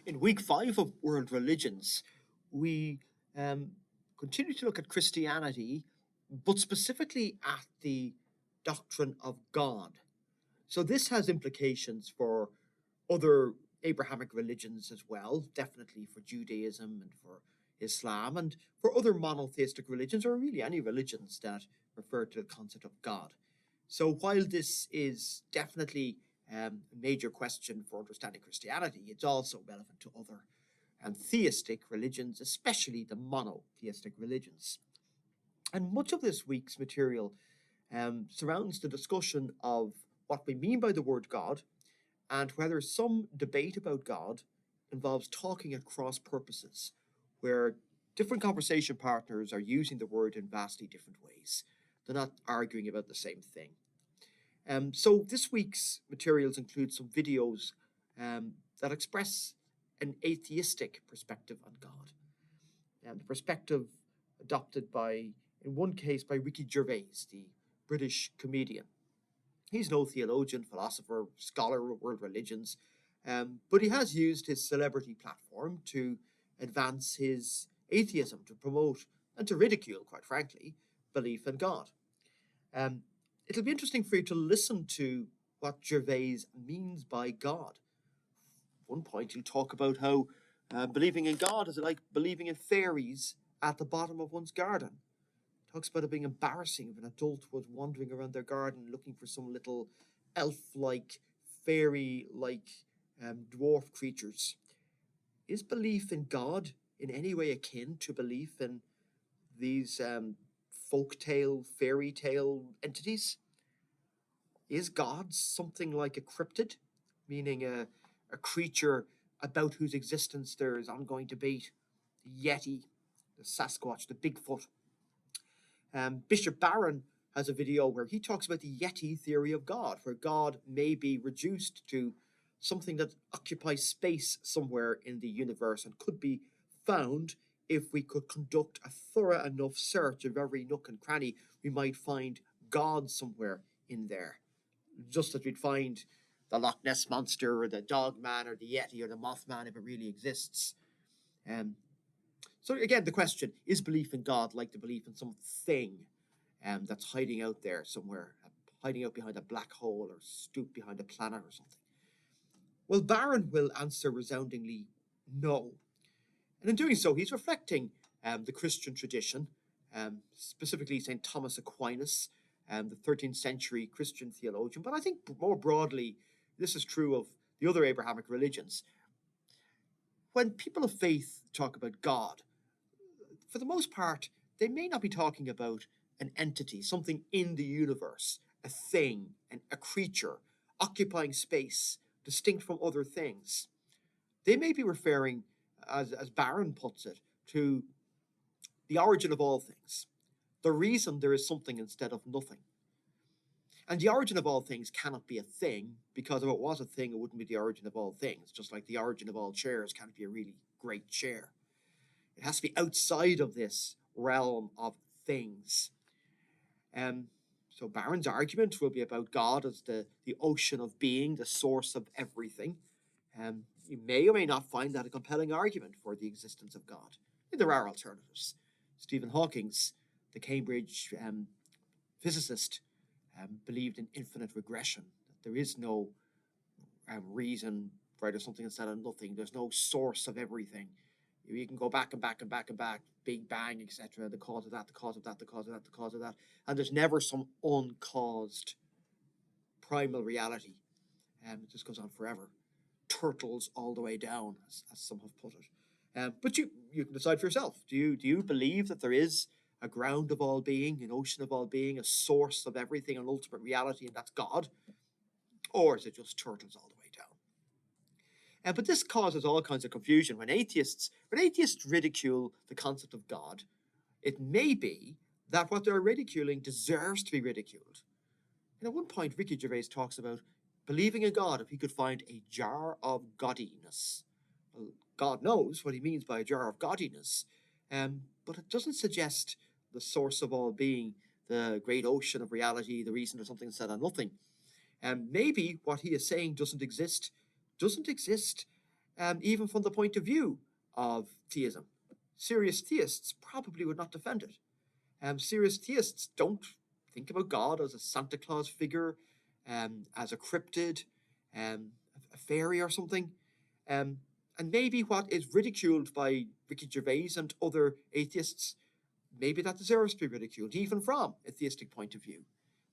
In week 5 of World Religions, we continue to look at Christianity, but specifically at the doctrine of God. So this has implications for other Abrahamic religions as well, definitely for Judaism and for Islam and for other monotheistic religions, or really any religions that refer to the concept of God. So while this is definitely a major question for understanding Christianity, it's also relevant to other theistic religions, especially the monotheistic religions. And much of this week's material surrounds the discussion of what we mean by the word God and whether some debate about God involves talking at cross purposes, where different conversation partners are using the word in vastly different ways. They're not arguing about the same thing. So this week's materials include some videos that express an atheistic perspective on God. The perspective adopted by, in one case, by Ricky Gervais, the British comedian. He's no theologian, philosopher, scholar of world religions, but he has used his celebrity platform to advance his atheism, to promote and to ridicule, quite frankly, belief in God. It'll be interesting for you to listen to what Gervais means by God. At one point, he'll talk about how believing in God is like believing in fairies at the bottom of one's garden. Talks about it being embarrassing if an adult was wandering around their garden looking for some little elf-like, fairy-like dwarf creatures. Is belief in God in any way akin to belief in these folktale, fairy tale entities? Is God something like a cryptid, meaning a creature about whose existence there is ongoing debate? The Yeti, the Sasquatch, the Bigfoot. Bishop Barron has a video where he talks about the Yeti theory of God, where God may be reduced to something that occupies space somewhere in the universe and could be found if we could conduct a thorough enough search of every nook and cranny. We might find God somewhere in there, just as we'd find the Loch Ness Monster or the Dog Man or the Yeti or the Mothman if it really exists. So again, the question, is belief in God like the belief in something that's hiding out there somewhere, hiding out behind a black hole or stooped behind a planet or something? Well, Barron will answer resoundingly no. And in doing so, he's reflecting the Christian tradition, specifically St. Thomas Aquinas, the 13th century Christian theologian. But I think more broadly, this is true of the other Abrahamic religions. When people of faith talk about God, for the most part, they may not be talking about an entity, something in the universe, a thing, a creature, occupying space, distinct from other things. They may be referring, as Barron puts it, to the origin of all things, the reason there is something instead of nothing. And the origin of all things cannot be a thing, because if it was a thing, it wouldn't be the origin of all things, just like the origin of all chairs can't be a really great chair. It has to be outside of this realm of things. So Barron's argument will be about God as the ocean of being, the source of everything. You may or may not find that a compelling argument for the existence of God. There are alternatives. Stephen Hawking's, the Cambridge physicist, believed in infinite regression, that there is no reason for there's something instead of nothing. There's no source of everything. You can go back and back and back and back, Big Bang, etc., the cause of that, the cause of that, the cause of that, the cause of that. And there's never some uncaused primal reality. It just goes on forever. Turtles all the way down, as some have put it. But you can decide for yourself. Do you believe that there is a ground of all being, an ocean of all being, a source of everything, an ultimate reality, and that's God? Or is it just turtles all the way down? But this causes all kinds of confusion. When atheists ridicule the concept of God, it may be that what they're ridiculing deserves to be ridiculed. And at one point, Ricky Gervais talks about believing in God if he could find a jar of gaudiness. Well, God knows what he means by a jar of gaudiness, but it doesn't suggest the source of all being, the great ocean of reality, the reason there's something instead of nothing. Maybe what he is saying doesn't exist even from the point of view of theism. Serious theists probably would not defend it. Serious theists don't think about God as a Santa Claus figure, as a cryptid, a fairy or something. And maybe what is ridiculed by Ricky Gervais and other atheists, maybe that deserves to be ridiculed, even from a theistic point of view.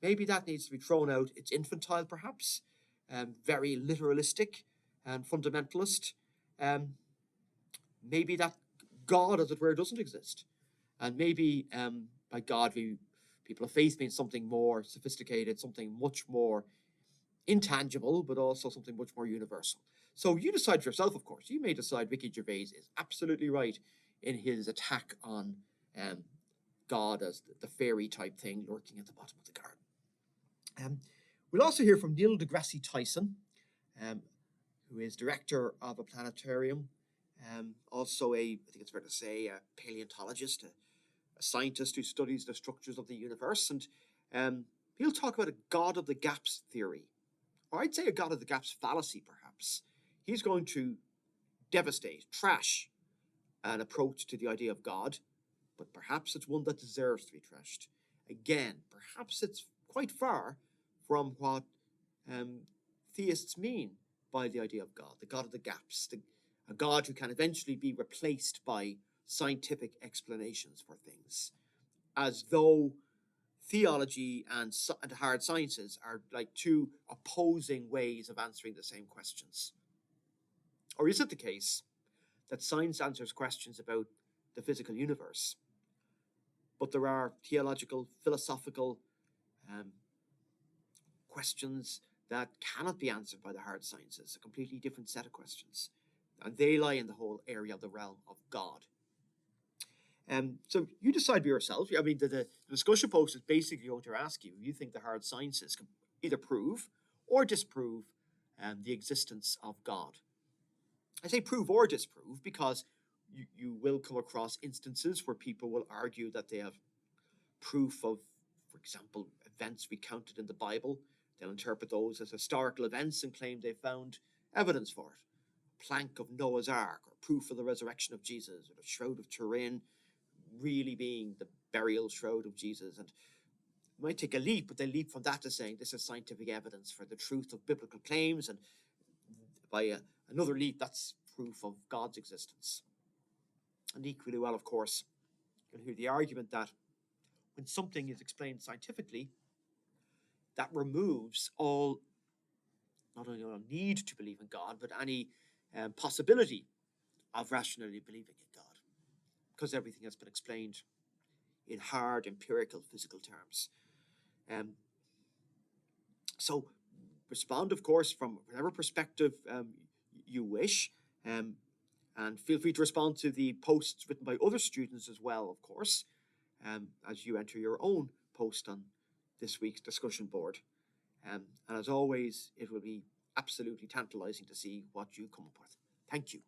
Maybe that needs to be thrown out. It's infantile, perhaps, very literalistic and fundamentalist. Maybe that God, as it were, doesn't exist. And maybe by God, people of faith mean something more sophisticated, something much more intangible, but also something much more universal. So you decide for yourself, of course. You may decide Ricky Gervais is absolutely right in his attack on God as the fairy type thing lurking at the bottom of the garden. We'll also hear from Neil deGrasse Tyson, who is director of a planetarium, also I think it's fair to say, a paleontologist, a scientist who studies the structures of the universe. And he'll talk about a God of the gaps theory, or I'd say a God of the gaps fallacy, perhaps. He's going to devastate, trash an approach to the idea of God, but perhaps it's one that deserves to be trashed. Again, perhaps it's quite far from what theists mean by the idea of God, the God of the gaps, a God who can eventually be replaced by scientific explanations for things, as though theology and hard sciences are like two opposing ways of answering the same questions. Or is it the case that science answers questions about the physical universe, but there are theological, philosophical questions that cannot be answered by the hard sciences, a completely different set of questions, and they lie in the whole area of the realm of God. So you decide for yourself. I mean, the discussion post is basically going to ask you if you think the hard sciences can either prove or disprove the existence of God. I say prove or disprove because you will come across instances where people will argue that they have proof of, for example, events recounted in the Bible. They'll interpret those as historical events and claim they found evidence for it. Plank of Noah's Ark, or proof of the resurrection of Jesus, or the Shroud of Turin really being the burial shroud of Jesus. And you might take a leap, but they leap from that to saying this is scientific evidence for the truth of biblical claims, and by another leap, that's proof of God's existence. And equally well, of course, you'll hear the argument that when something is explained scientifically, that removes all, not only a need to believe in God, but any possibility of rationally believing in God, because everything has been explained in hard, empirical, physical terms. So respond, of course, from whatever perspective you wish, and feel free to respond to the posts written by other students as well, of course, as you enter your own post on this week's discussion board. And as always, it will be absolutely tantalizing to see what you come up with. Thank you.